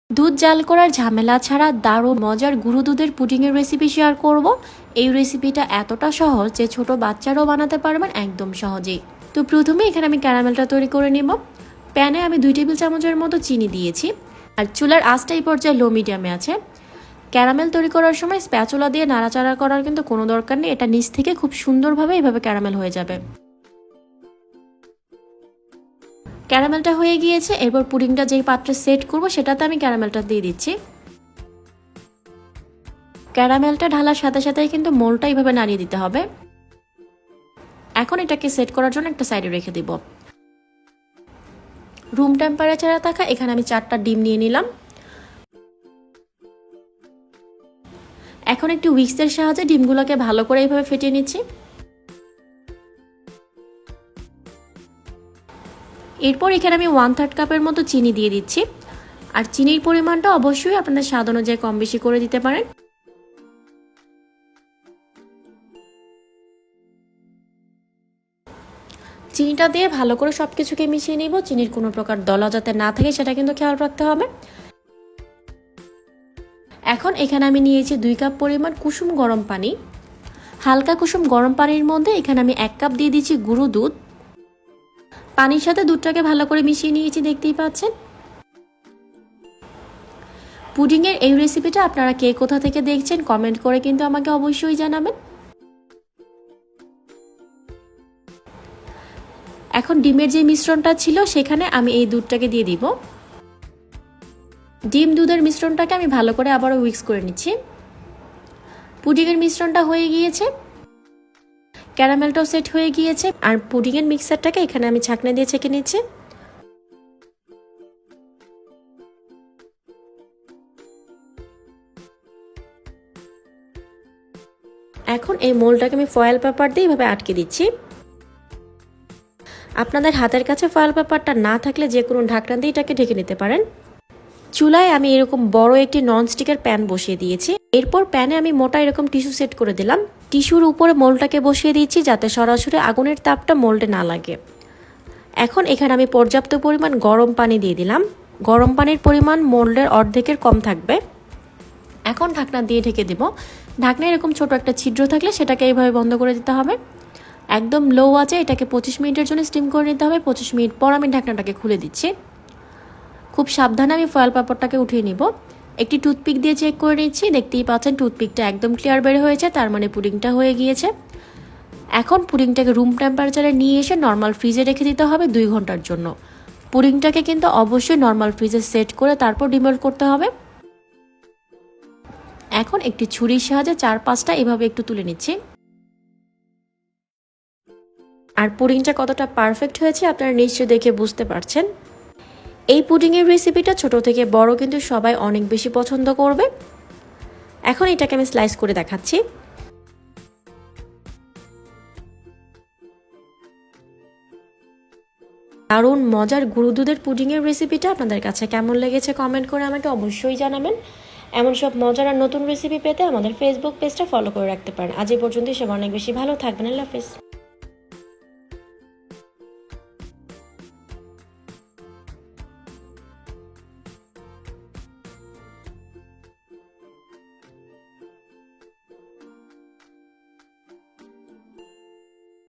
দুধ জাল করার ঝামেলা ছাড়া দারুণ মজার গুঁড়ো দুধের পুডিংয়ের রেসিপি শেয়ার করব। এই রেসিপিটা এতটা সহজ যে ছোট বাচ্চারাও বানাতে পারবেন একদম সহজেই। তো প্রথমে এখানে আমি ক্যারামেলটা তৈরি করে নেব। প্যানে আমি 2 টেবিল চামচের মতো চিনি দিয়েছি আর চুলার আঁচটা এই পর্যায়ে লো মিডিয়ামে আছে। ক্যারামেল তৈরি করার সময় স্প্যাচুলা দিয়ে নাড়াচাড়া করার কিন্তু কোনো দরকার নেই, এটা নিচ থেকে খুব সুন্দরভাবে এইভাবে ক্যারামেল হয়ে যাবে। ক্যারামেলটা হয়ে গিয়েছে, এরপর পুডিংটা যেই পাত্রে সেট করব সেটাতে আমি ক্যারামেলটা দিয়ে দিচ্ছি। ক্যারামেলটা ঢালার সাথে সাথেই কিন্তু মোলটা এইভাবে নাড়িয়ে দিতে হবে। এখন এটাকে সেট করার জন্য একটা সাইডে রেখে দিব। রুম টেম্পারেচারে থাকা এখানে আমি 4টা ডিম নিয়ে নিলাম। এখন একটু হুইস্কের সাহায্যে ডিমগুলোকে ভালো করে এইভাবে ফেটিয়ে নিচ্ছি। এরপর এখানে আমি 1/3 কাপের মতো চিনি দিয়ে দিচ্ছি। আর চিনির পরিমাণটা অবশ্যই আপনাদের স্বাদ অনুযায়ী কম বেশি করে দিতে পারেন। চিনিটা দিয়ে ভালো করে সবকিছুকে মিশিয়ে নিব। চিনির কোনো প্রকার দলা যাতে না থাকে সেটা কিন্তু খেয়াল রাখতে হবে। এখন এখানে আমি নিয়েছি 2 কাপ পরিমাণ কুসুম গরম পানি। হালকা কুসুম গরম পানির মধ্যে এখানে আমি 1 কাপ দিয়ে দিচ্ছি গুঁড়ো দুধ। পানির সাথে দুধটাকে ভালো করে মিশিয়ে নিয়েছি, দেখতেই পাচ্ছেন। পুডিংয়ের এই রেসিপিটা আপনারা কে কোথা থেকে দেখছেন কমেন্ট করে কিন্তু আমাকে অবশ্যই জানাবেন। এখন ডিমের যে মিশ্রণটা ছিল সেখানে আমি এই দুধটাকে দিয়ে দিব। ডিম দুধের মিশ্রণটাকে আমি ভালো করে আবারও মিক্স করে নিচ্ছি। পুডিংয়ের মিশ্রণটা হয়ে গিয়েছে, ক্যারামেলটাও সেট হয়ে গিয়েছে, আর পুডিংয়ের মিক্সারটাকে এখানে আমি ছাঁকনা দিয়ে ছেঁকে নিচ্ছি। এখন এই মোলটাকে আমি ফয়েল পেপার দিয়ে এভাবে আটকে দিচ্ছি। আপনাদের হাতের কাছে ফয়েল পেপারটা না থাকলে যে কোনো ঢাকনা দিয়ে এটাকে ঢেকে নিতে পারেন। চুলায় আমি এরকম বড় একটি ননস্টিকের প্যান বসিয়ে দিয়েছি। এরপর প্যানে আমি মোটা এরকম টিস্যু সেট করে দিলাম। টিস্যুর উপরে মোলটাকে বসিয়ে দিচ্ছি যাতে সরাসরি আগুনের তাপটা মোল্ডে না লাগে। এখন এখানে আমি পর্যাপ্ত পরিমাণ গরম পানি দিয়ে দিলাম। গরম পানির পরিমাণ মোল্ডের অর্ধেকের কম থাকবে। এখন ঢাকনা দিয়ে ঢেকে দেব। ঢাকনা এরকম ছোট একটা ছিদ্র থাকলে সেটাকে এইভাবে বন্ধ করে দিতে হবে। একদম লো আঁচে এটাকে 25 মিনিটের জন্য স্টিম করে নিতে হবে। 25 মিনিট পর আমি ঢাকনাটাকে খুলে দিচ্ছি। খুব সাবধানে আমি ফয়েল পেপারটাকে উঠিয়ে নিব। একটি টুথপিক দিয়ে চেক করে নিচ্ছি, দেখতেই পাচ্ছেন টুথপিকটা একদম ক্লিয়ার বের হয়েছে, তার মানে পুডিংটা হয়ে গিয়েছে। এখন পুডিংটাকে রুম টেম্পারেচারে নিয়ে এসে নর্মাল ফ্রিজে রেখে দিতে হবে 2 ঘন্টার জন্য। পুডিংটাকে কিন্তু অবশ্যই নর্মাল ফ্রিজে সেট করে তারপর ডিমোল্ড করতে হবে। এখন একটি ছুরির সাহায্যে 4-5টা এভাবে একটু তুলে নিচ্ছি। আর পুডিংটা কতটা পারফেক্ট হয়েছে আপনারা নিশ্চয়ই দেখে বুঝতে পারছেন। এই পুডিংয়ের রেসিপিটা ছোট থেকে বড় কিন্তু সবাই অনেক বেশি পছন্দ করবে। এখন এটাকে আমি স্লাইস করে দেখাচ্ছি। দারুণ মজার গুঁড়ো দুধের পুডিংয়ের রেসিপিটা আপনাদের কাছে কেমন লেগেছে কমেন্ট করে আমাকে অবশ্যই জানাবেন। এমন সব মজার আর নতুন রেসিপি পেতে আমাদের ফেসবুক পেজটা ফলো করে রাখতে পারেন। আজ এই পর্যন্তই, সবাই অনেক বেশি ভালো থাকবেন। আল্লাহ হাফেজ।